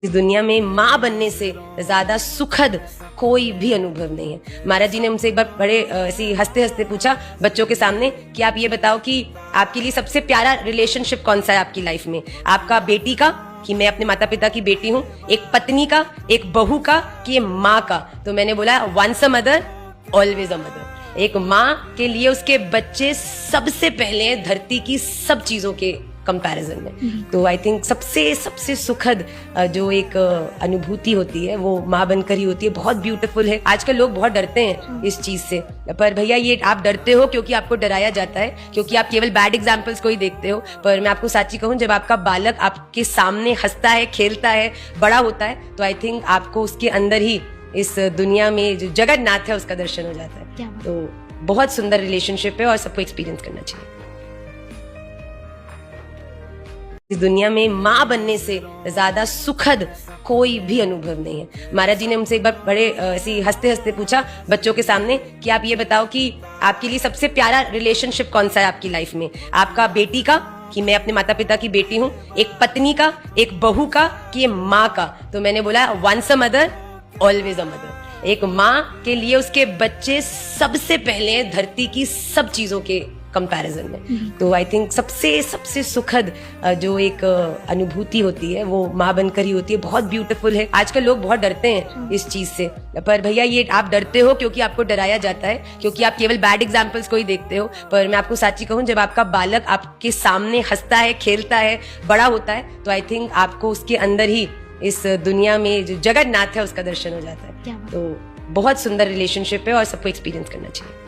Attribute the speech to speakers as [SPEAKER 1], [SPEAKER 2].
[SPEAKER 1] इस दुनिया में माँ बनने से ज्यादा सुखद कोई भी अनुभव नहीं है। महाराज जी ने हमसे एक बार बड़े ऐसी हंसते हंसते पूछा बच्चों के सामने कि आप ये बताओ कि आपके लिए सबसे प्यारा रिलेशनशिप कौन सा है आपकी लाइफ में, आपका बेटी का कि मैं अपने माता पिता की बेटी हूँ, एक पत्नी का, एक बहू का, कि ये माँ का। तो मैंने बोला once a mother always a mother. एक माँ के लिए उसके बच्चे सबसे पहले धरती की सब चीजों के कंपैरिजन में। तो आई थिंक सबसे सुखद जो एक अनुभूति होती है वो माँ बनकर ही होती है। बहुत ब्यूटीफुल है। आजकल लोग बहुत डरते हैं इस चीज से, पर भैया ये आप डरते हो क्योंकि आपको डराया जाता है, क्योंकि आप केवल बैड एग्जाम्पल्स को ही देखते हो। पर मैं आपको सच्ची कहूँ, जब आपका बालक आपके सामने हंसता है, खेलता है, बड़ा होता है, तो आई थिंक आपको उसके अंदर ही इस दुनिया में जो जगन्नाथ है उसका दर्शन हो जाता है। तो बहुत सुंदर रिलेशनशिप है और सबको एक्सपीरियंस करना चाहिए। इस दुनिया में माँ बनने से ज्यादा सुखद कोई भी अनुभव नहीं है। महाराज जी ने हमसे एक बार बड़े ऐसी हंसते हंसते पूछा बच्चों के सामने कि आप ये बताओ कि आपके लिए सबसे प्यारा रिलेशनशिप कौन सा है आपकी लाइफ में, आपका बेटी का कि मैं अपने माता पिता की बेटी हूँ, एक पत्नी का, एक बहू का, कि ये माँ का। तो मैंने बोला once a mother always a mother. एक माँ के लिए उसके बच्चे सबसे पहले धरती की सब चीजों के कंपैरिजन में। तो आई थिंक सबसे सुखद जो एक अनुभूति होती है वो माँ बनकर ही होती है। बहुत ब्यूटीफुल है। आजकल लोग बहुत डरते हैं इस चीज से, पर भैया ये आप डरते हो क्योंकि आपको डराया जाता है, क्योंकि आप केवल बैड एग्जाम्पल्स को ही देखते हो। पर मैं आपको सच्ची कहूँ, जब आपका बालक आपके सामने हंसता है, खेलता है, बड़ा होता है, तो आई थिंक आपको उसके अंदर ही इस दुनिया में जो जगन्नाथ है उसका दर्शन हो जाता है। तो बहुत सुंदर रिलेशनशिप है और सबको एक्सपीरियंस करना चाहिए।